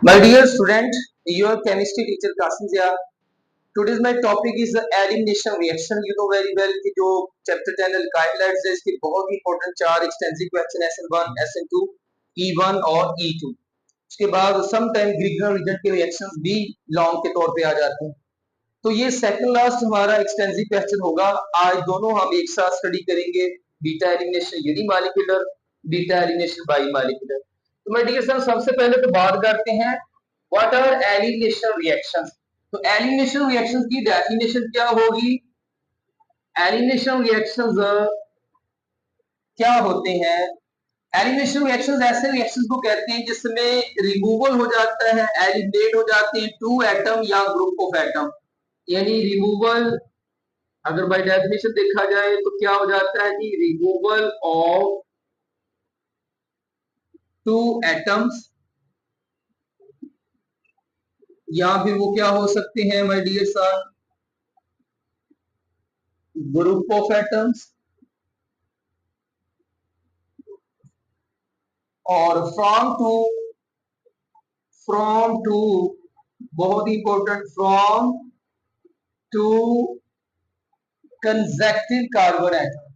My dear student, your chemistry teacher Kasim Zia. Today's my topic is the elimination reaction. You know very well कि जो chapter 10 alkyl है इसके बहुत ही important चार extensive question SN1, SN2, E1 और E2. उसके बाद sometime Grignard reagent के reactions भी लॉन्ग के तौर पे आ जाते हैं. तो ये सेकंड लास्ट हमारा एक्सटेंसिव क्वेश्चन होगा. आज दोनों हम एक साथ स्टडी करेंगे. Beta elimination unimolecular, beta elimination bimolecular. तो मैं डियर सर सबसे पहले तो बात करते हैं व्हाट आर एलिमिनेशन रिएक्शंस. तो एलिमिनेशन रिएक्शंस की डेफिनेशन क्या होगी? एलिमिनेशन रिएक्शंस क्या होते हैं? एलिमिनेशन रिएक्शंस ऐसे रिएक्शंस को कहते हैं जिसमें रिमूवल हो जाता है, एलिमिनेट हो जाते हैं टू एटम या ग्रुप ऑफ एटम. यानी रिमूवल अगर बाय डेफिनेशन देखा जाए तो क्या हो जाता है कि रिमूवल ऑफ टू एटम्स या फिर वो क्या हो सकते हैं my dear sir, group of atoms और फ्रॉम टू बहुत important from two consecutive carbon atom.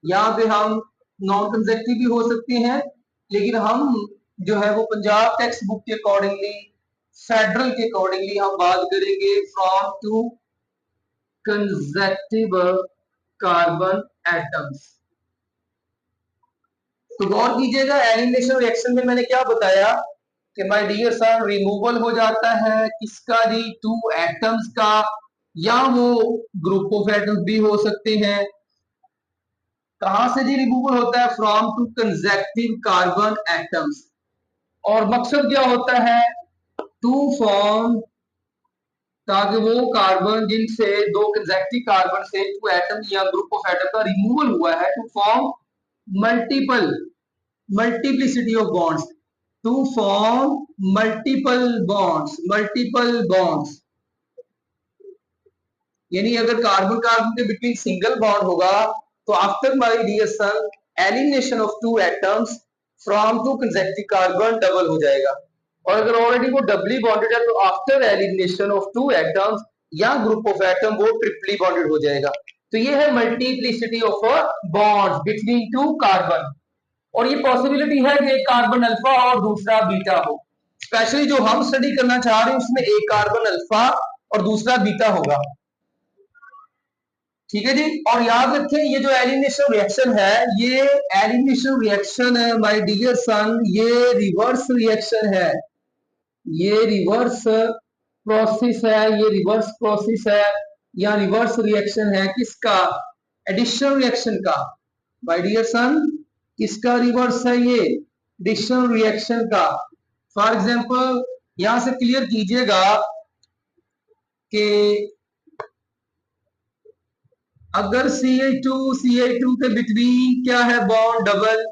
यहाँ पे हम नॉन कंसेक्टिव भी हो सकते हैं, लेकिन हम जो है वो पंजाब टेक्स्ट बुक के अकॉर्डिंगली, फेडरल के अकॉर्डिंगली हम बात करेंगे from two consecutive carbon atoms. तो गौर कीजिएगा, एलिमिनेशन रिएक्शन में मैंने क्या बताया कि माय डियर सर रिमूवल हो जाता है किसका जी, टू एटम्स का, या वो ग्रुप ऑफ एटम्स भी हो सकते हैं. कहां से जी रिमूवल होता है? From two consecutive carbon atoms. और मकसद क्या होता है? टू फॉर्म, ताकि वो कार्बन जिनसे दो कंसेक्टिव कार्बन से टू एटम या ग्रुप ऑफ एटम का रिमूवल हुआ है, to form multiplicity of bonds, to form multiple bonds. यानी अगर कार्बन कार्बन के बिटवीन सिंगल बॉन्ड होगा तो after my dear son elimination of two atoms from two consecutive carbon double हो जाएगा. और अगर ऑलरेडी वो डबली बॉन्डेड है तो after elimination of two atoms या ग्रुप ऑफ एटम वो ट्रिपली बॉन्डेड हो जाएगा. तो ये है multiplicity of bonds between two carbon. और ये पॉसिबिलिटी है कि एक कार्बन अल्फा और दूसरा बीटा हो. स्पेशली जो हम स्टडी करना चाह रहे हैं उसमें एक कार्बन अल्फा और दूसरा बीटा होगा. ठीक है जी. और याद रखें ये जो एलिमिनेशन रिएक्शन है, ये एलिमिनेशन रिएक्शन है माय डियर सन, ये रिवर्स रिएक्शन है. ये रिवर्स प्रोसेस है, ये रिवर्स प्रोसेस है या रिवर्स रिएक्शन है किसका? एडिशन रिएक्शन का. माय डियर सन किसका रिवर्स है? ये एडिशन रिएक्शन का. फॉर एग्जांपल यहां से क्लियर कीजिएगा कि अगर CH2 के बिटवीन क्या है? Bond double.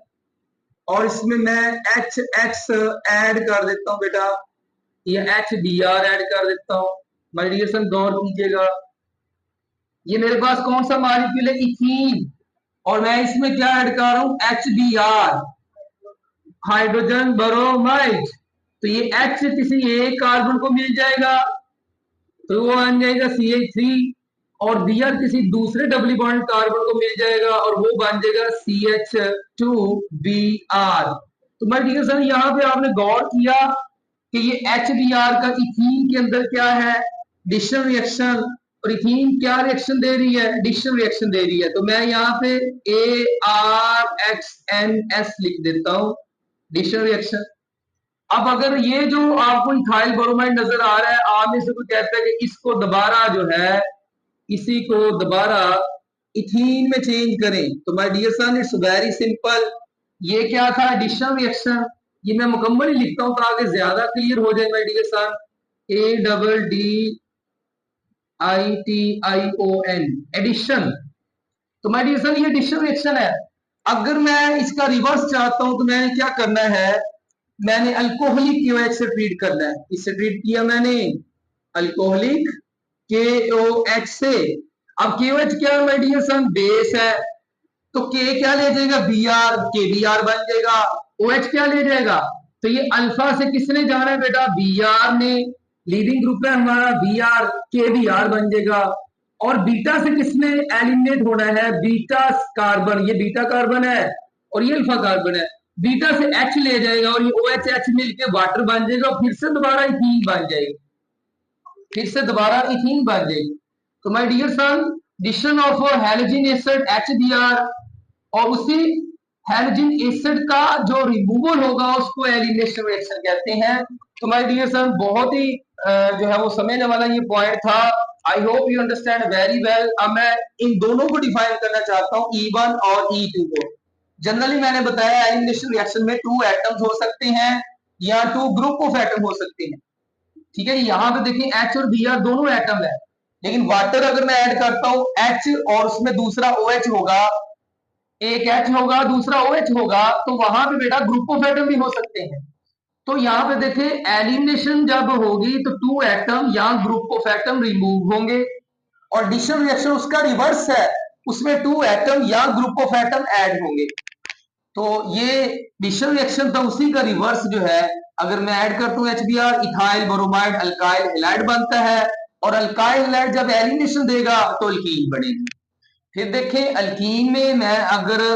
और इसमें मैं HX ऐड कर देता हूं बेटा, या HBr ऐड कर देता हूं. माय डियर सन गौर कीजिएगा, ये मेरे पास कौन सा मॉलिक्यूल है? इथीन. और मैं इसमें क्या ऐड कर रहा हूं? HBr, hydrogen bromide. तो ये H किसी एक कार्बन को मिल जाएगा तो वो बन जाएगा CH3, और Br किसी दूसरे डबली बॉन्ड कार्बन को मिल जाएगा और वो बन जाएगा CH2Br. तो मैं डियर सर यहाँ पे आपने गौर किया कि ये HBr का इथीन के अंदर क्या है? Addition reaction. और इथीन क्या रिएक्शन दे रही है? एडिशन रिएक्शन दे रही है. तो मैं यहाँ पे ARXNS लिख देता हूं, एडिशन रिएक्शन. अब अगर ये जो आपको इथाइल ब्रोमाइड नजर आ रहा है, आप में से कोई कहता है कि इसको दोबारा जो है, इसी को दोबारा इथीन में चेंज करें, तो my dear son it's very simple. ये क्या था? Addition reaction. ये मैं मुकम्मल ही लिखता हूं ताकि ज्यादा क्लियर हो जाए my dear son. ADDITION, addition. तो माय डियर सन ये एडिशन रिएक्शन है. अगर मैं इसका रिवर्स चाहता हूं तो मैंने क्या करना है? मैंने अल्कोहलिक KOH से ट्रीट करना है. इससे ट्रीट किया मैंने अल्कोहलिक KOH से. अब KOH क्या है माय डियर सन? बेस है. तो K क्या ले जाएगा? Br, KBr बन जाएगा. OH क्या ले जाएगा? तो ये अल्फा से किसने जाना है बेटा, बी आर ने, लीविंग ग्रुप है हमारा बी आर, के बी आर बन जाएगा। और बीटा से किसने एलिमिनेट होना है, बीटा कार्बन, ये बीटा कार्बन है और ये अल्फा कार्बन है, बीटा से एच ले जाएगा और ये ओ एच एच मिलकर वाटर बन जाएगा और फिर से दोबारा इथीन बन जाएगी, फिर से दोबारा इथीन बन जाएगी। तो my dear son, addition of halogen acid HBr और उसी हैलोजन एसिड का जो रिमूवल होगा उसको एलिमिनेशन रिएक्शन कहते हैं। तो माय डियर सन, बहुत ही जो है वो समझने वाला ये पॉइंट था। I hope you understand very well. अब मैं इन दोनों को डिफाइन करना चाहता हूं, E1 और E2 को। जनरली मैंने बताया एलिमिनेशन रिएक्शन में 2 एटम्स हो सकते हैं या 2 ग्रुप ऑफ एटम हो सकते हैं, ठीक है। यहाँ पे देखिए H और Br दोनों एटम है, लेकिन वाटर अगर मैं ऐड करता हूं H और उसमें दूसरा OH होगा, एक H होगा दूसरा OH होगा, तो वहां पे बेटा ग्रुप ऑफ एटम भी हो सकते हैं। तो यहाँ पे देखिए एलिमिनेशन जब होगी तो 2 एटम या ग्रुप ऑफ एटम रिमूव होंगे, और एडिशन रिएक्शन उसका रिवर्स है, उसमें 2 एटम या ग्रुप ऑफ एटम ऐड होंगे। तो ये एडिशन रिएक्शन था उसी का रिवर्स जो है, अगर मैं ऐड करता हूं HBr, ethyl bromide alkyl halide बनता है, और अल्काइल हैलाइड जब एलिमिनेशन देगा तो अल्कीन बनेगी। फिर देखें अल्कीन में मैं अगर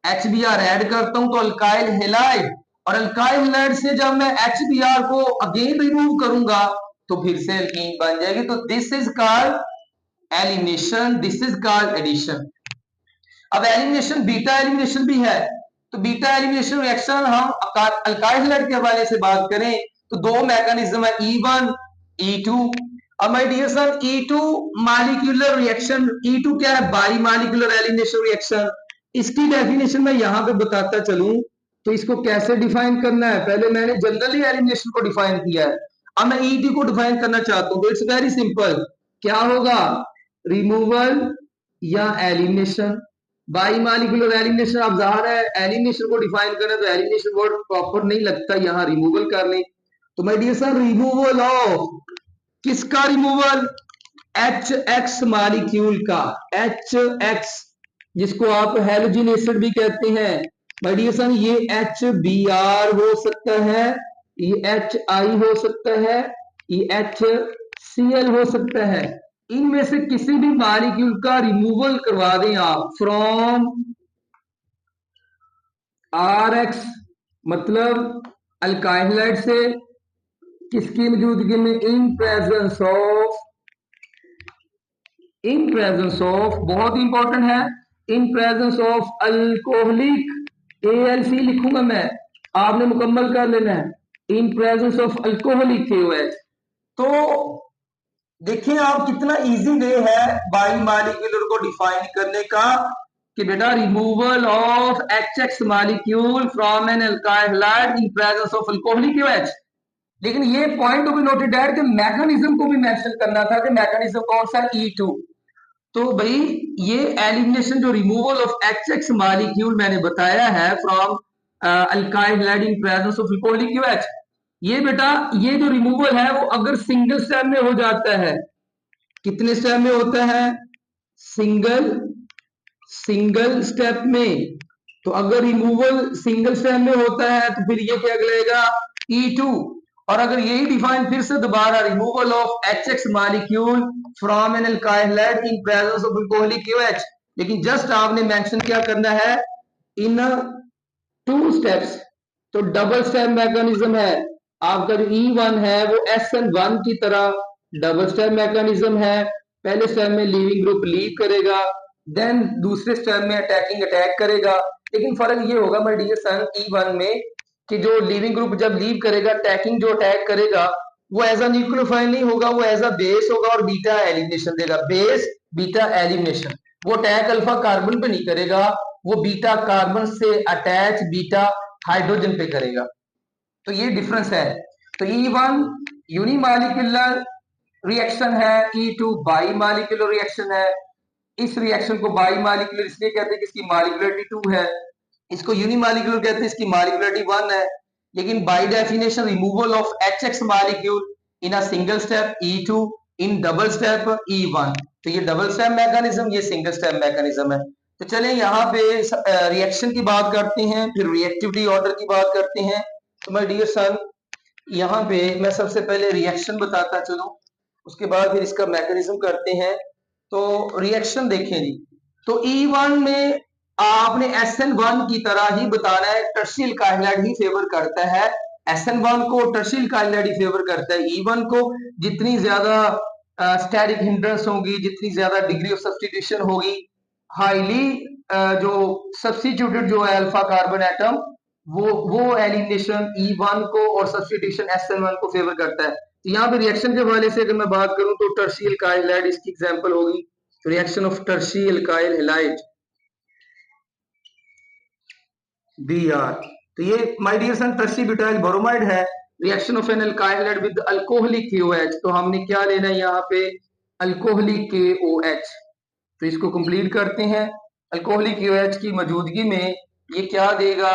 HBr ऐड करता हूं तो अल्काइल हैलाइड, और अल्काइल हैलाइड से जब मैं HBr को अगेन रिमूव करूंगा तो फिर से अल्कीन बन जाएगी। तो this is called elimination, this is called addition. अब एलिमिनेशन बीटा एलिमिनेशन भी है, तो बीटा एलिमिनेशन रिएक्शन हम अल्काइल हैलाइड के हवाले से बात करें तो 2 मैकेनिज्म है, E1 E2। अब my dear son, E2 molecular reaction, E2 क्या है, बाई मॉलिक्यूलर एलिमिनेशन रिएक्शन। इसकी डेफिनेशन मैं यहां पे बताता चलूं तो इसको कैसे डिफाइन करना है। पहले मैंने जनरली एलिमिनेशन को डिफाइन किया है, अब मैं E2 को डिफाइन करना चाहता हूं। तो इट्स वेरी सिंपल, क्या होगा, रिमूवल या एलिमिनेशन। बाई मॉलिक्यूलर एलिमिनेशन, आप जाहिर है एलिमिनेशन को डिफाइन करें तो एलिमिनेशन वर्ड प्रॉपर नहीं लगता, यहां रिमूवल कर लें। तो my dear sir, removal of किसका रिमूवल, HX मॉलिक्यूल का, HX जिसको आप हैलोजन एसिड भी कहते हैं। माय डियर सन, ये HBr हो सकता है, ये HI हो सकता है, ये HCl हो सकता है। इनमें से किसी भी मॉलिक्यूल का रिमूवल करवा दें आप फ्रॉम RX, मतलब अल्काइल हैलाइड से, किसकी मौजूदगी में, इन प्रेजेंस ऑफ बहुत इंपॉर्टेंट है, इन प्रेजेंस ऑफ अल्कोहलिक, ALC लिखूंगा मैं, आपने मुकम्मल कर लेना है, इन प्रेजेंस ऑफ अल्कोहलिक KOH। तो देखिए आप कितना इजी वे है बाई मॉलिक्यूलर को डिफाइन करने का, कि बेटा removal of HX molecule from an alkyl halide in presence of alcoholic KOH। लेकिन ये पॉइंट टू बी नोटेड है कि मैकेनिज्म को भी मेंशन करना था, कि मैकेनिज्म कौन सा, E2। तो भाई ये एलिमिनेशन जो रिमूवल ऑफ HX मॉलिक्यूल मैंने बताया है from alkyl halide in presence of alcoholic KOH, ये बेटा ये जो रिमूवल है वो अगर सिंगल स्टेप में हो जाता है, कितने स्टेप में होता है, सिंगल स्टेप में। तो अगर रिमूवल सिंगल स्टेप में होता है तो फिर ये क्या लगेगा, E2। और अगर यही डिफाइन फिर से दोबारा, removal of HX molecule from an alkyl halide in presence of alcoholic KOH, लेकिन जस्ट आपने मेंशन क्या करना है, इन 2 स्टेप्स। तो डबल स्टेप मैकेनिज्म है आपका, जो E1 है वो SN1 की तरह डबल स्टेप मैकेनिज्म है। पहले स्टेप में लीविंग ग्रुप लीव करेगा, देन दूसरे स्टेप में अटैकिंग अटैक करेगा। लेकिन फर्क ये होगा माय डियर सन E1 में कि जो लीविंग ग्रुप जब लीव करेगा, अटैकिंग जो अटैक करेगा वो एज अ न्यूक्लियोफाइल नहीं होगा, वो एज अ बेस होगा और बीटा एलिमिनेशन देगा, बेस बीटा एलिमिनेशन। वो अटैक अल्फा कार्बन पे नहीं करेगा, वो बीटा कार्बन से अटैच बीटा हाइड्रोजन पे करेगा। तो ये डिफरेंस है। तो E1 यूनिमॉलिक्यूलर रिएक्शन है, E2 बाई मॉलिक्यूलर रिएक्शन है। इस रिएक्शन को बाई मॉलिक्यूलर इसलिए कहते हैं कि इसकी मॉलिक्यूलरिटी 2 है, इसको यूनिमॉलिक्यूलर कहते हैं, इसकी मॉलिक्यूलरिटी 1 है। लेकिन by definition removal of HX molecule in a single step E2, in double step E1। तो ये डबल स्टेप मैकेनिज्म, ये सिंगल स्टेप मैकेनिज्म है। तो चलें यहाँ पे रिएक्शन की बात करते हैं, फिर रिएक्टिविटी ऑर्डर की बात करते हैं। तो माय डियर सन, यहाँ पे मैं सबसे पहले रिएक्शन बताता चलूं, उसके बाद फिर इसका मैकेनिज्म करते हैं। तो रिएक्शन देखें जी, तो E1 में आपने SN1 की तरह ही बताना है, टर्शीयल काइनाइड ही फेवर करता है, SN1 को टर्शीयल काइनाइड ही फेवर करता है। E1 को जितनी ज्यादा स्टैटिक हिंड्रेंस होगी, जितनी ज्यादा डिग्री ऑफ सब्स्टिट्यूशन होगी, हाईली जो सब्स्टिट्यूटेड जो है अल्फा कार्बन एटम, वो एलिमिनेशन E1 को और सब्स्टिट्यूशन SN1 को फेवर करता है। तो यहाँ पे रिएक्शन के हवाले से अगर मैं बात करूं तो टर्शीयल काइल हैलाइड इसकी एग्जांपल होगी। Reaction of tertiary alkyl halide Br, तो ये my dear son tertiary butyl bromide है। Reaction of an alkyl halide with alcoholic KOH, तो हमने क्या लेना है यहाँ पे, अल्कोहलिक KOH। तो इसको कंप्लीट करते हैं। अल्कोहलिक KOH की मौजूदगी में ये क्या देगा,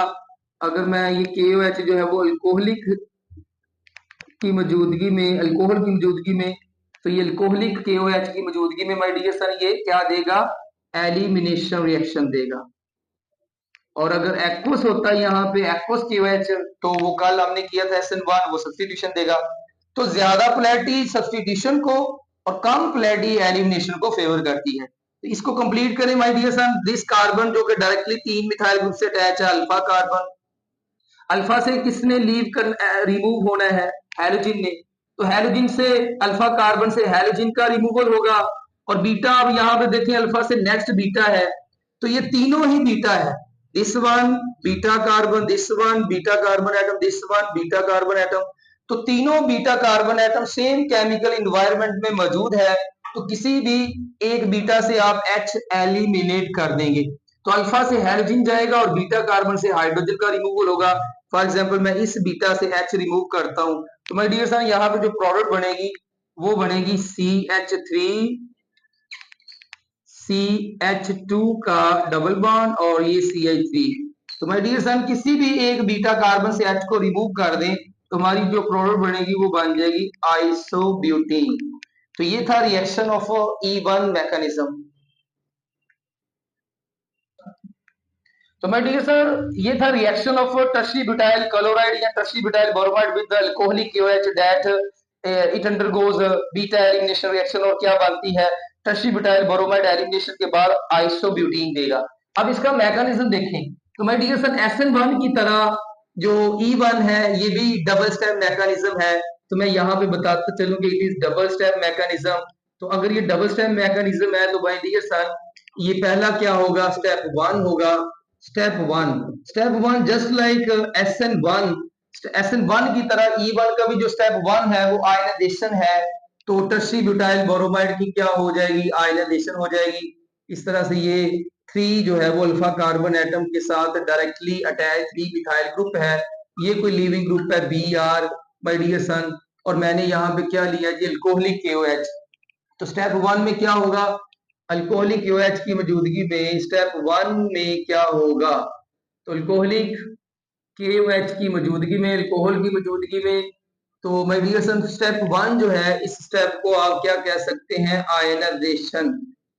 अगर मैं ये KOH जो है वो अल्कोहलिक की मौजूदगी में, अल्कोहल की मौजूदगी में, तो ये अल्कोहलिक KOH की मौजूदगी में माय डियर सन ये क्या देगा, एलिमिनेशन रिएक्शन देगा। और अगर एक्वस होता है यहाँ पे एक्वस KOH, तो वो कल हमने किया था SN1, वो सब्स्टिट्यूशन देगा। तो ज्यादा पोलैरिटी सब्स्टिट्यूशन को और कम पोलैरिटी एलिमिनेशन को फेवर करती है। तो इसको कंप्लीट करें my dear son, this carbon जो कि डायरेक्टली 3 मिथाइल ग्रुप से अटैच है, अल्फा कार्बन, अल्फा से किसने लीव कर रिमूव होना है, हैलोजिन ने। तो हैलोजिन से अल्फा कार्बन से हैलोजिन का रिमूवल होगा। और बीटा, अब यहाँ पे देखें अल्फा से नेक्स्ट बीटा है, तो ये तीनों ही बीटा है। This one beta carbon, this one beta carbon atom, this one beta carbon atom. तो तीनों beta carbon atom same chemical environment में मौजूद है, तो किसी भी एक बीटा से आप H एलिमिनेट कर देंगे। तो अल्फा से हैलोजिन जाएगा और बीटा कार्बन से हाइड्रोजन का रिमूवल होगा। फॉर एग्जांपल मैं इस बीटा से H रिमूव करता हूं, तो माय डियर सन यहाँ पे जो प्रोडक्ट बनेगी वो बनेगी CH2 का डबल बॉन्ड और ये CH3। तो माय डियर सन किसी भी एक बीटा कार्बन से H को रिमूव कर दें तो हमारी जो प्रोडक्ट बनेगी वो बन जाएगी आइसोब्यूटीन। तो ये था रिएक्शन ऑफ E1 मैकेनिज्म। तो माय डियर सर ये था reaction of tertiary butyl chloride या tertiary butyl bromide with alcoholic KOH that it undergoes beta elimination reaction, और क्या बनती है, टर्शियरी ब्यूटाइल ब्रोमाइड एलिमिनेशन के बाद आइसोब्यूटीन देगा। अब इसका मैकेनिज्म देखें, तो माय डियर सर SN1 की तरह जो E1 है ये भी डबल स्टेप मैकेनिज्म है। तो मैं यहाँ पे बताता चलूं कि it is double step mechanism. तो अगर ये डबल स्टेप मैकेनिज्म है तो माय डियर सर ये पहला क्या होगा, स्टेप 1 होगा। Step one just like SN1 की तरह E1 का भी जो स्टेप 1 है वो आयनाइजेशन है। तो टर्शियरी ब्यूटाइल ब्रोमाइड की क्या हो जाएगी, आयनाइजेशन हो जाएगी। इस तरह से ये 3 जो है वो अल्फा कार्बन एटम के साथ डायरेक्टली अटैच 3 मिथाइल ग्रुप है। ये कोई लिविंग ग्रुप है Br माय डियर सन, और मैंने यहाँ पे क्या लिया जी, अल्कोहलिक KOH। तो स्टेप 1 में क्या होगा, अल्कोहलिक KOH की मौजूदगी में स्टेप 1 में क्या होगा, तो अल्कोहलिक KOH की मौजूदगी में, अल्कोहल की मौजूदगी में, तो माय डियर सन स्टेप 1 जो है इस स्टेप को आप क्या कह सकते हैं, आयनाइजेशन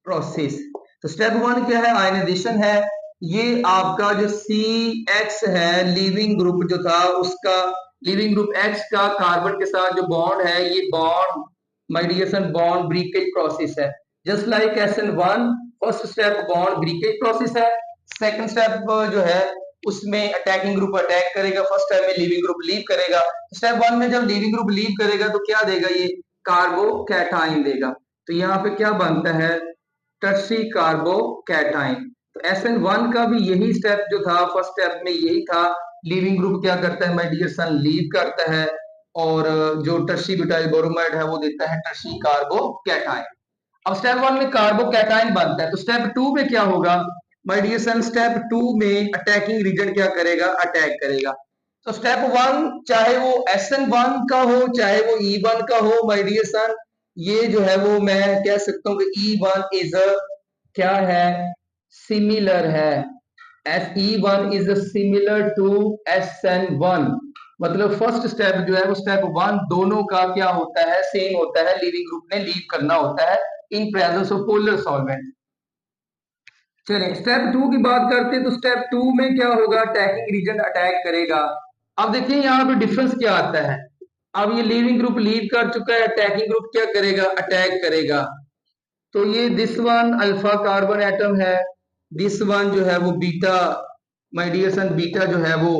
प्रोसेस। तो स्टेप 1 क्या है, आयनाइजेशन है। ये आपका जो CH है लिविंग ग्रुप जो था उसका, लिविंग ग्रुप H का कार्बन के साथ जो बॉन्ड है, ये bond my dear son bond breakage process है। Just like SN1 first step bond breakage process है। सेकंड स्टेप जो है उसमें अटैकिंग ग्रुप अटैक करेगा, फर्स्ट स्टेप में लिविंग ग्रुप लीव करेगा। स्टेप 1 में जब लिविंग ग्रुप लीव करेगा तो क्या देगा, ये कार्बोकैटाइन देगा। तो यहाँ पे क्या बनता है, टर्शियरी कार्बोकैटाइन। तो SN1 का भी यही स्टेप जो था, फर्स्ट स्टेप में यही था, लिविंग ग्रुप क्या करता है माय डियर सन, लीव करता है, और जो टर्शियरी ब्यूटाइल ब्रोमाइड है वो देता है टर्शियरी कार्बोकैटाइन। अब स्टेप 1 में कार्बोकैटाइन बनता है, तो स्टेप 2 में क्या होगा माय डियर सन, स्टेप 2 में अटैकिंग रीजन क्या करेगा, अटैक करेगा। तो स्टेप 1 चाहे वो SN1 का हो चाहे वो E1 का हो माय डियर सन, ये जो है वो मैं कह सकता हूँ कि E1 इज क्या है, सिमिलर है, E1 is similar to SN1। मतलब फर्स्ट स्टेप जो है वो स्टेप 1 दोनों का क्या होता है, सेम होता है, लिविंग ग्रुप ने लीव करना होता है इन प्रेजेंस ऑफ पोलर सॉल्वेंट। चलिए स्टेप 2 की बात करते हैं, तो स्टेप 2 में क्या होगा, अटैकिंग रीजन अटैक करेगा। अब देखिए यहाँ पे डिफरेंस क्या आता है। अब ये लीविंग ग्रुप लीव कर चुका है, अटैकिंग ग्रुप क्या करेगा, अटैक करेगा। तो ये this one alpha carbon atom है, दिस वन जो है वो beta, my dear son, beta जो है वो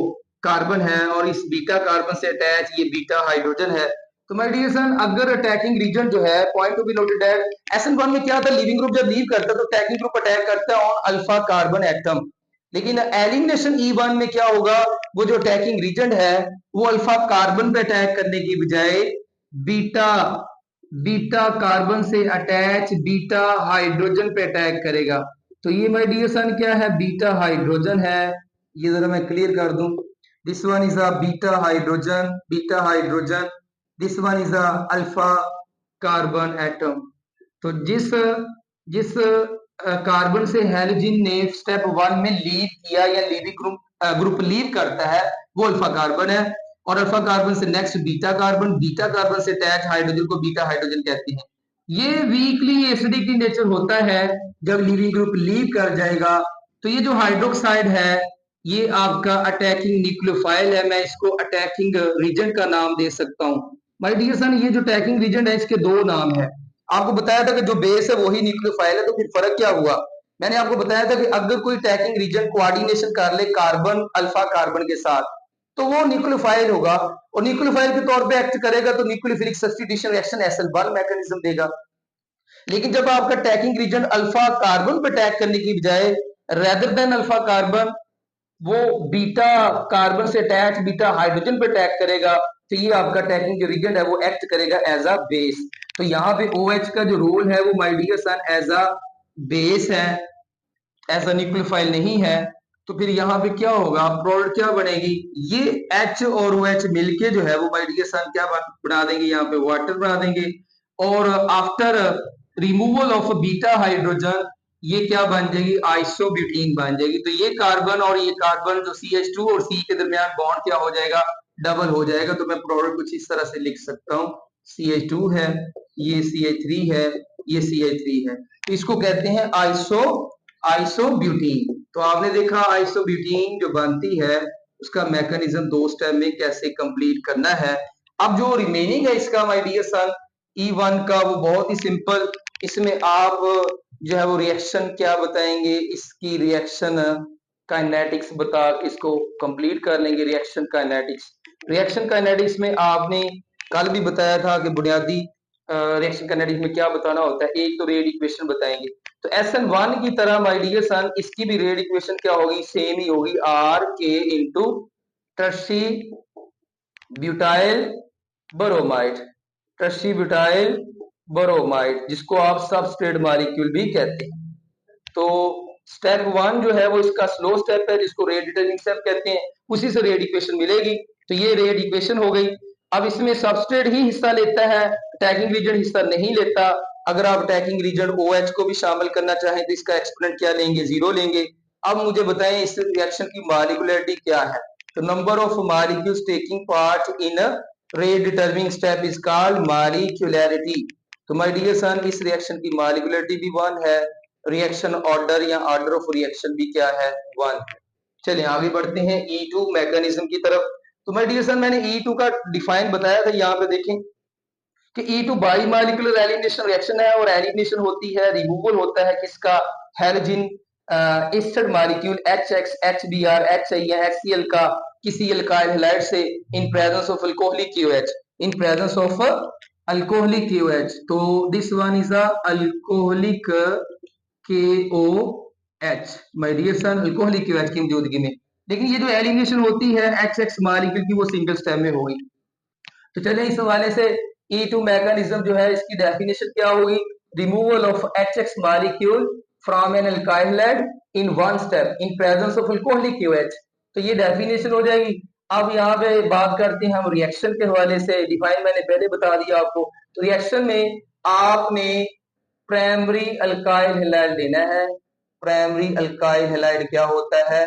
कार्बन है, और इस बीटा कार्बन से अटैच ये बीटा हाइड्रोजन है। तो माय डियर सन, अगर अटैकिंग रीजन जो है, point to be noted that SN1 में क्या था, लिविंग ग्रुप जब लीव करता है तो अटैकिंग ग्रुप अटैक करता है ऑन अल्फा कार्बन एटम। लेकिन एलिमिनेशन E1 में क्या होगा, वो जो अटैकिंग रीजन है वो अल्फा कार्बन पे अटैक करने की बजाय बीटा बीटा कार्बन से अटैच बीटा हाइड्रोजन पे अटैक करेगा। तो ये माय डियर सन क्या है, बीटा हाइड्रोजन है। ये जरा मैं क्लियर कर दूं, this one is a beta hydrogen, beta hydrogen, this one is a alpha carbon atom. तो जिस जिस कार्बन से हेलोजन ने स्टेप 1 में लीव किया या लीविंग ग्रुप लीव करता है वो अल्फा कार्बन है, और अल्फा कार्बन से next beta carbon, beta carbon से अटैच हाइड्रोजन को बीटा हाइड्रोजन कहते हैं। ये वीकली एसिडिक इन नेचर होता है जब लिविंग ग्रुप लीव कर जाएगा। तो ये जो हाइड्रोक्साइड है ये आपका अटैकिंग न्यूक्लियोफाइल है, मैं इसको अटैकिंग रीजन का नाम दे सकता हूँ। माय डियर सन, ये जो अटैकिंग रीजन है इसके दो नाम है। आपको बताया था कि जो बेस है वही न्यूक्लियोफाइल है, तो फिर फर्क क्या हुआ, मैंने आपको बताया था कि अगर कोई अटैकिंग रीजन कोऑर्डिनेशन कर ले कार्बन अल्फा कार्बन के साथ तो वो न्यूक्लियोफाइल होगा, और न्यूक्लियोफाइल के तौर पे एक्ट करेगा तो nucleophilic substitution reaction SN1 mechanism देगा। लेकिन जब आपका अटैकिंग रीजन अल्फा कार्बन पे अटैक करने की बजाय रेदर देन अल्फा कार्बन वो बीटा कार्बन से अटैच बीटा हाइड्रोजन पे अटैक करेगा, तो ये आपका अटैकिंग जो रीजन है वो एक्ट करेगा एज अ बेस। तो यहाँ पे OH का जो रोल है वो my dear son as a base है, एज अ न्यूक्लियोफाइल नहीं है। तो फिर यहाँ पे क्या होगा, प्रोडक्ट क्या बनेगी, ये H और OH मिलके जो है वो माय डियर सन क्या बना देंगे, यहाँ पे वाटर बना देंगे। और after removal of beta hydrogen ये क्या बन जाएगी, आइसोब्यूटीन बन जाएगी। तो ये कार्बन और ये कार्बन जो CH2 और C के दरमियान बॉन्ड क्या हो जाएगा, डबल हो जाएगा। तो मैं प्रोडक्ट कुछ इस तरह से लिख सकता हूँ, CH2 है, ये CH3 है, ये CH3 है, तो इसको कहते हैं आइसोब्यूटीन। तो आपने देखा आइसोब्यूटीन जो बनती है उसका मैकेनिज्म 2 स्टेप में कैसे कंप्लीट करना है। अब जो रिमेनिंग है इसका माय डियर सन E1 का वो बहुत ही सिंपल, इसमें आप जो है वो रिएक्शन क्या बताएंगे, इसकी रिएक्शन काइनेटिक्स बता के इसको कंप्लीट कर लेंगे। रिएक्शन काइनेटिक्स में आपने कल भी बताया था कि बुनियादी रिएक्शन काइनेटिक्स में क्या बताना होता है, एक तो रेट इक्वेशन बताएंगे। तो SN1 की तरह माय डियर सन इसकी भी रेट इक्वेशन क्या होगी, सेम ही होगी, RK into tertiary butyl bromide, tertiary butyl bromide, जिसको आप सबस्ट्रेट मॉलिक्यूल भी कहते हैं। तो स्टेप 1 जो है वो इसका स्लो स्टेप है जिसको रेट डिटरमिनिंग स्टेप कहते हैं, उसी से रेट इक्वेशन मिलेगी। तो ये रेट इक्वेशन हो गई। अब इसमें सबस्ट्रेट ही हिस्सा लेता है, अटैकिंग रीजन हिस्सा नहीं लेता। अगर आप अटैकिंग रीजन OH को भी शामिल करना चाहें तो इसका एक्सपोनेंट क्या लेंगे, 0 लेंगे। अब मुझे बताएं इस रिएक्शन की मॉलिक्यूलरिटी क्या है। तो number of molecules taking part in rate determining step is called molecularity. तो माय डियर सन इस रिएक्शन की मॉलिक्यूलरिटी भी 1 है, रिएक्शन ऑर्डर या ऑर्डर ऑफ रिएक्शन भी क्या है, 1 है। चलिए आगे बढ़ते हैं E2 मैकेनिज्म की तरफ। तो माय डियर सन मैंने E2 का डिफाइन बताया था, यहाँ पे देखें कि E2 by molecular elimination reaction है, और एलिमिनेशन होती है, रिमूवल होता है किसका, halogen ester molecule HX, HBr, HI या HCl का किसी अल्काइल हैलाइड से in presence of alcoholic KOH, in presence of alcoholic KOH। तो this one is a alcoholic KOH, my dear son alcoholic KOH की मौजूदगी में। लेकिन ये जो एलिमिनेशन होती है HX मॉलिक्यूल की वो सिंगल स्टेप में होगी। तो चलिए इस हवाले से E2 मैकेनिज्म जो है इसकी डेफिनेशन क्या होगी, removal of HX molecule from an alkyl halide in 1 step in presence of alcoholic KOH। तो ये डेफिनेशन हो जाएगी। अब यहाँ पे बात करते हैं हम रिएक्शन के हवाले से, डिफाइन मैंने पहले बता दिया आपको। तो रिएक्शन में आपने प्राइमरी अल्काइल हैलाइड लेना है। प्राइमरी अल्काइल हैलाइड क्या होता है,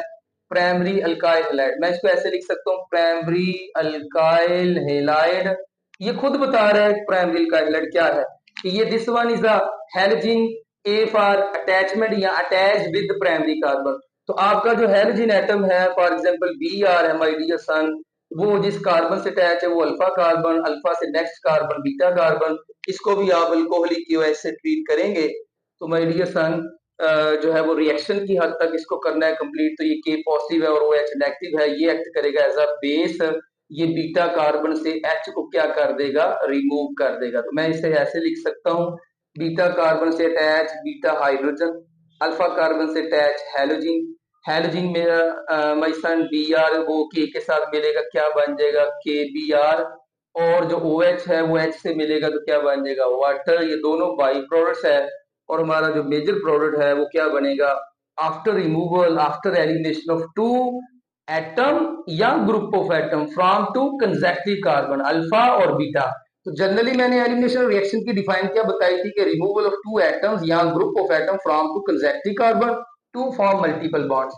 प्राइमरी अल्काइल हैलाइड, मैं इसको ऐसे लिख सकता हूँ, प्राइमरी अल्काइल हैलाइड। ये खुद बता रहा है प्राइमरी अल्काइल हैलाइड क्या है, कि ये this one is a halogen, A for attachment या अटैच्ड विद प्राइमरी कार्बन। तो आपका जो हेलोजन एटम है फॉर एग्जांपल Br है माय डियर सन, वो जिस कार्बन से अटैच है वो अल्फा कार्बन, अल्फा से नेक्स्ट कार्बन बीटा कार्बन, इसको भी आप अल्कोहलिक क्यूएच से ट्रीट करेंगे। तो माय डियर सन, जो है वो रिएक्शन की हद तक इसको करना है कंप्लीट। तो ये के पॉजिटिव है और ओ एच नेगेटिव है, ये एक्ट करेगा एज अ बेस। ये बीटा कार्बन से एच को क्या कर देगा, रिमूव कर देगा। तो मैं इसे ऐसे लिख सकता हूँ, बीटा कार्बन से attach beta hydrogen, alpha carbon से अटैच हैलोजिन, हैलोजिन मेरा माय सन बी आर वो के साथ मिलेगा, क्या बन जाएगा के बी आर। और जो ओ एच है वो एच से मिलेगा तो क्या बन जाएगा वाटर। ये दोनों बाई प्रोडक्ट्स है और हमारा जो मेजर प्रोडक्ट है वो क्या बनेगा, after removal, after elimination of two atom या group of atom from two consecutive carbon alpha और बीटा। तो जनरली मैंने एलिमिनेशन रिएक्शन की डिफाइन क्या बताई थी कि रिमूवल ऑफ टू एटम्स या group of atom from two consecutive carbon to form multiple bonds.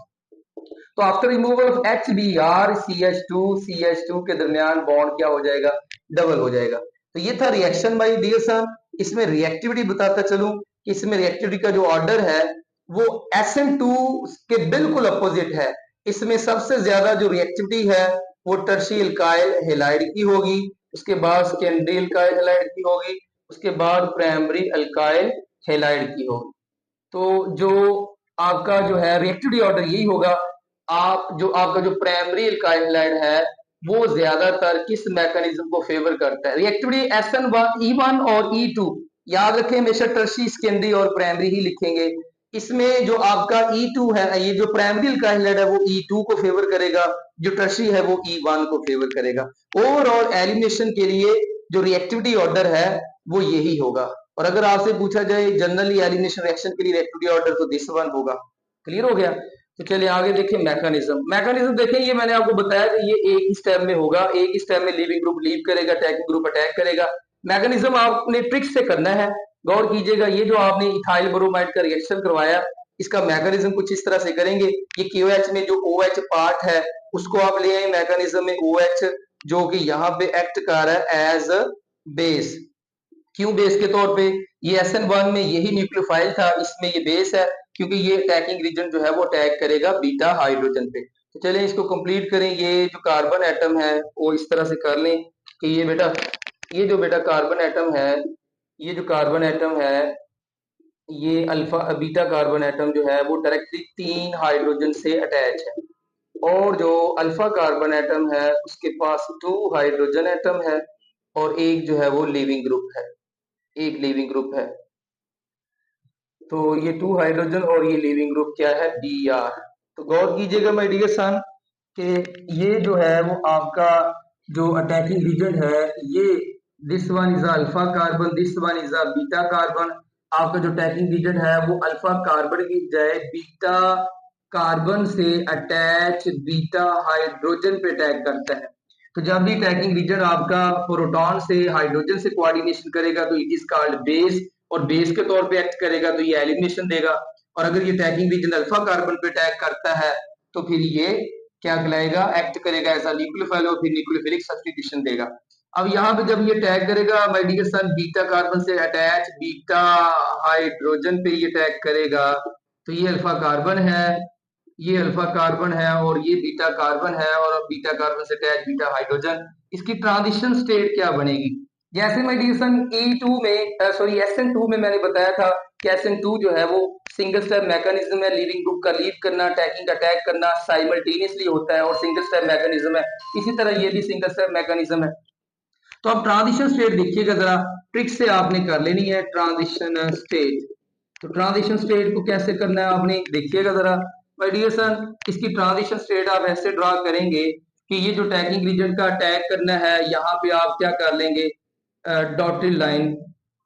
तो after removal of H B R C H two के दरमियान बॉन्ड क्या हो जाएगा, डबल हो जाएगा। तो ये था रिएक्शन बाय डियर सन। इसमें रिएक्टिविटी बताता चलूं कि इसमें रिएक्टिविटी का जो ऑर्डर है वो SN2 के बिल्कुल अपोजिट है। इसमें सबसे ज्यादा जो रिएक्टिविटी है वो टर्शी एल्काइल हैलाइड की होगी, उसके बाद सेकेंडरी एल्काइल हैलाइड की होगी, उसके बाद प्राइमरी अल्काइल हैलाइड की होगी। तो जो आपका जो है रिएक्टिविटी ऑर्डर यही होगा। आप जो आपका जो प्राइमरी अल्काइल हैलाइड है वो ज्यादातर किस मैकेनिज्म को फेवर करता है, रिएक्टिविटी SN1 E1 और E2। याद रखें हमेशा टर्शी सेकेंडरी और प्राइमरी ही लिखेंगे। इसमें जो आपका E2 है, ये जो प्राइमरी अल्काइल हैलाइड है वो E2 को फेवर करेगा, जो टर्शी है वो E1 को फेवर करेगा। ओवरऑल एलिमिनेशन के लिए जो रिएक्टिविटी ऑर्डर है वो यही होगा। और अगर आपसे पूछा जाए जनरली एलिमिनेशन रिएक्शन के लिए रिएक्टिविटी ऑर्डर तो दिस वन होगा। क्लियर हो गया। तो चलिए आगे देखें मैकेनिज्म। मैकेनिज्म देखें, ये मैंने आपको बताया कि ये एक ही स्टेप में होगा, एक ही स्टेप में लीविंग ग्रुप लीव करेगा, अटैकिंग ग्रुप अटैक करेगा। मैकेनिज्म आपने ट्रिक से करना है, गौर कीजिएगा। ये जो आपने इथाइल ब्रोमाइड का रिएक्शन करवाया इसका मैकेनिज्म कुछ इस तरह से करेंगे। ये KOH में जो OH पार्ट है उसको आप ले आए मैकेनिज्म में OH, जो कि यहाँ पे एक्ट कर रहा है एज बेस। क्यों बेस के तौर पे, ये SN1 में यही न्यूक्लियोफाइल था, इसमें ये बेस है क्योंकि ये अटैकिंग रीजन जो है वो अटैक करेगा बीटा हाइड्रोजन पे। तो चलिए इसको कंप्लीट करें। ये जो कार्बन एटम है वो इस तरह से कर लें कि ये जो बेटा कार्बन एटम है, ये जो कार्बन एटम है ये अल्फा बीटा कार्बन एटम जो है वो डायरेक्टली 3 हाइड्रोजन से अटैच है, और जो अल्फा कार्बन एटम है उसके पास 2 हाइड्रोजन एटम है और एक जो है वो लीविंग ग्रुप है, एक लीविंग ग्रुप है। तो ये 2 हाइड्रोजन और ये लीविंग ग्रुप क्या है, Br। तो गौर कीजिएगा माय डियर सन कि ये जो है वो आपका जो अटैकिंग रीजन है ये this one is alpha carbon, this one is a beta carbon. आपका जो अटैकिंग रीजन है वो अल्फा कार्बन की बजाय बीटा कार्बन से अटैच बीटा हाइड्रोजन पे अटैक करता है। तो जब भी अटैकिंग रीजन आपका प्रोटॉन से हाइड्रोजन से कोऑर्डिनेशन करेगा तो इट इज कॉल्ड बेस, और बेस के तौर पे एक्ट करेगा तो ये एलिमिनेशन देगा। और अगर ये अटैकिंग रीजन अल्फा कार्बन पे अटैक करता है तो फिर ये क्या कहलाएगा, एक्ट करेगा ऐसा न्यूक्लियोफाइल और फिर न्यूक्लियोफिलिक सब्स्टिट्यूशन देगा। अब यहाँ पे जब ये अटैक करेगा my dear son beta carbon से अटैच बीटा हाइड्रोजन पे ये अटैक करेगा, तो ये अल्फा कार्बन है, ये अल्फा कार्बन है और ये बीटा कार्बन है, और बीटा कार्बन से अटैच बीटा हाइड्रोजन। इसकी ट्रांजिशन स्टेट क्या बनेगी, जैसे मैं डिवीजन E2 में सॉरी SN2 में मैंने बताया था कि SN2 जो है वो सिंगल स्टेप मैकेनिज्म है, लीविंग ग्रुप का लीव करना, अटैकिंग का अटैक करना साइमल्टेनियसली होता है और सिंगल स्टेप मैकेनिज्म है। इसी तरह ये भी सिंगल स्टेप मैकेनिज्म है। तो अब ट्रांजिशन स्टेट देखिएगा जरा, ट्रिक से आपने कर लेनी है ट्रांजिशन स्टेट। तो ट्रांजिशन स्टेट को कैसे करना है आपने देखिएगा जरा माय डियर सन। इसकी ट्रांजिशन स्टेट आप ऐसे ड्रा करेंगे कि ये जो अटैकिंग रीजन का अटैक करना है यहाँ पे आप क्या कर लेंगे, डॉटेड लाइन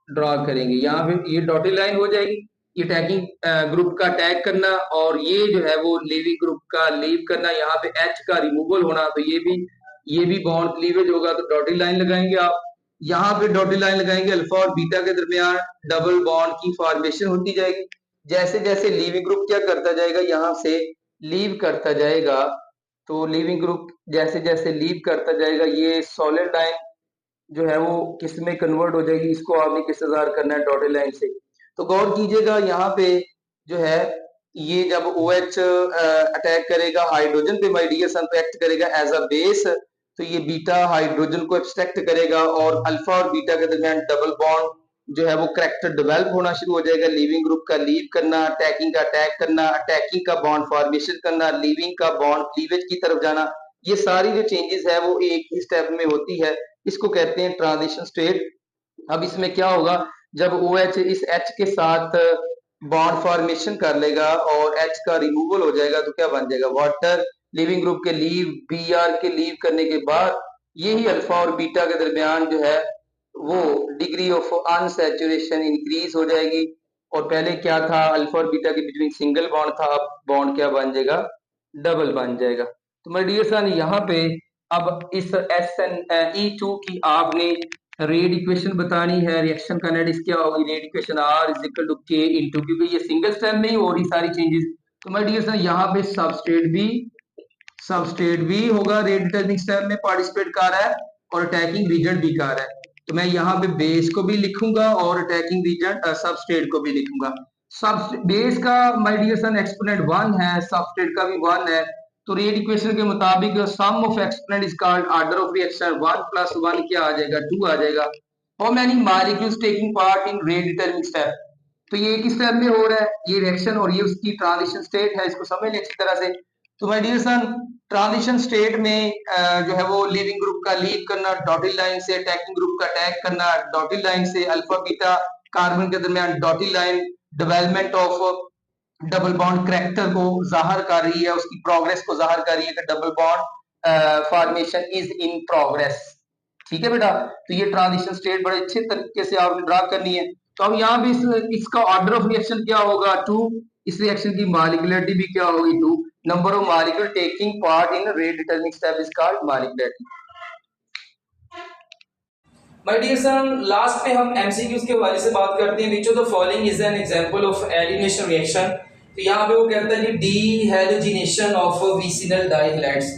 ड्रा करेंगे। यहाँ पे ये डॉटेड लाइन हो जाएगी, ये अटैकिंग ग्रुप का अटैक करना और ये जो है वो लीविंग ग्रुप का लीव करना, यहाँ पे H का रिमूवल होना, तो ये भी बॉन्ड क्लीवेज होगा तो डॉटेड लाइन लगाएंगे आप। यहाँ पे डॉटेड लाइन लगाएंगे, अल्फा और बीटा के दरमियान डबल बॉन्ड की फॉर्मेशन होती जाएगी। जैसे जैसे लीविंग ग्रुप क्या करता जाएगा, यहाँ से लीव करता जाएगा, तो लीविंग ग्रुप जैसे जैसे लीव करता जाएगा ये सॉलिड लाइन जो है वो किस में कन्वर्ट हो जाएगी, इसको आपने किस हजार करना है, डॉटेड लाइन से। तो गौर कीजिएगा यहाँ पे जो है ये जब OH अटैक करेगा हाइड्रोजन पे माय डियर सन तो एक्ट करेगा एज अ बेस, तो ये बीटा हाइड्रोजन को एब्स्ट्रैक्ट करेगा और अल्फा और बीटा के दरमियान डबल बॉन्ड जो है वो करैक्टर डेवलप होना शुरू हो जाएगा। लीविंग ग्रुप का लीव करना, अटैकिंग का अटैक करना, अटैकिंग का बॉन्ड फॉर्मेशन करना, लीविंग का बॉन्ड क्लीवेज की तरफ जाना, ये सारी जो चेंजेस है वो एक ही स्टेप में होती है। इसको कहते हैं ट्रांजिशन स्टेट। अब इसमें क्या होगा, जब OH इस H के साथ बॉन्ड फॉर्मेशन कर लेगा और H का रिमूवल हो जाएगा तो क्या बन जाएगा, वाटर। लिविंग ग्रुप के लीव, Br के लीव करने के बाद यही अल्फा और बीटा के दरमियान जो है वो डिग्री ऑफ अनसैचुरेशन इंक्रीज हो जाएगी। और पहले क्या था, अल्फा और बीटा के बिटवीन सिंगल बॉन्ड था, अब बॉन्ड क्या बन जाएगा, डबल बन जाएगा। तो माय डियर सन यहाँ पे अब इस SnE2 की आपने रेट इक्वेशन बतानी है। रिएक्शन काइनेटिक्स क्या होगी, rate equation R is equal to K into, क्योंकि ये सिंगल स्टेप में ही हो रही सारी चेंजेस। तो माय डियर सन यहाँ पे सबस्ट्रेट भी होगा, रेट डिटरमिनिंग स्टेप में पार्टिसिपेट कर रहा है और अटैकिंग रीजन भी कर रहा है। तो मैं यहाँ पे बेस को भी लिखूंगा और अटैकिंग रीजन सबस्ट्रेट को भी लिखूंगा। सब बेस का माय डियर सन एक्सपोनेंट 1 है, सबस्ट्रेट का भी 1 है। तो रेट इक्वेशन के मुताबिक sum of exponent is called order of reaction. 1 plus 1 क्या आ जाएगा, 2 आ जाएगा। How many molecules taking part in rate determining step, तो ये एक स्टेप में हो रहा है ये रिएक्शन और ये उसकी ट्रांजिशन स्टेट है, इसको समझ लें अच्छी तरह से। तो my dear son transition state में जो है वो लिविंग ग्रुप का लीव करना डॉटेड लाइन से, अटैकिंग ग्रुप का अटैक करना डॉटेड लाइन से, अल्फा बीटा कार्बन के दरमियान dotted line development of double bond character को जाहिर कर रही है, उसकी प्रोग्रेस को जाहिर कर रही है कि double bond formation is in progress. ठीक है बेटा, तो ये ट्रांजिशन स्टेट बड़े अच्छे तरीके से आपने ड्रा करनी है। तो अब यहाँ भी इसका ऑर्डर ऑफ रिएक्शन क्या होगा, 2। इस रिएक्शन की मॉलिक्यूलरिटी भी क्या होगी, 2। Number of molecule taking part in rate determining step is called molecularity. My dear son, last में हम एमसीक्यूज के हवाले से बात करते हैं। Which of the following is an example of elimination reaction. तो यहाँ पे वो कहता है कि डीहैलोजिनेशन ऑफ विसिनल डाइहैलाइड्स।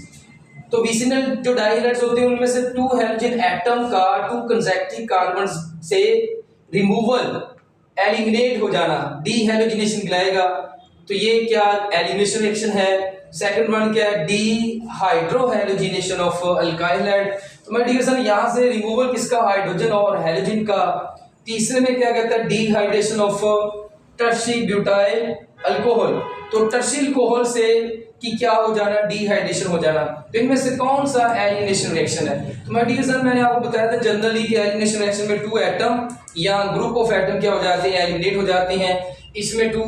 तो विसिनल जो डाइहैलाइड्स होते हैं उनमें से 2 हैलोजन एटम का 2 कंसेक्यूटिव कार्बन से रिमूवल, एलिमिनेट हो जाना, डीहैलोजिनेशन कहलाएगा। तो ये क्या एलिमिनेशन रिएक्शन है। सेकंड वन क्या है, डीहाइड्रोहैलोजिनेशन ऑफ अल्काइल हैलाइड। तो मैं डियर सन यहाँ से रिमूवल किसका, हाइड्रोजन और हैलोजन का। तीसरे में क्या कहता है, dehydration of tertiary butyl alcohol. तो टर्शी अल्कोहल से कि क्या हो जाना, डीहाइड्रेशन हो जाना। तो इनमें से कौन सा एलिमिनेशन रिएक्शन है। तो मैं डियर सन मैंने आपको बताया था जनरली कि एलिमिनेशन रिएक्शन में 2 एटम या ग्रुप ऑफ एटम क्या हो जाते हैं, एलिमिनेट हो जाते हैं। इसमें 2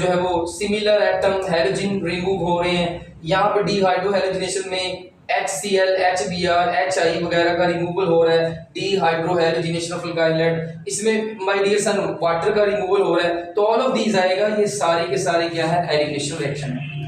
जो है वो सिमिलर एटम हैलोजन रिमूव हो रहे हैं। यहाँ पे डीहाइड्रोहैलोजिनेशन में HCl, HBr, HI वगैरह का रिमूवल हो रहा है, डीहाइड्रोहैलोजिनेशन ऑफ अल्काइल हैलाइड। इसमें माय डियर सन वाटर का रिमूवल हो रहा है। तो ऑल ऑफ दीज आएगा, ये सारे के सारे क्या है, एलिमिनेशन रिएक्शन है।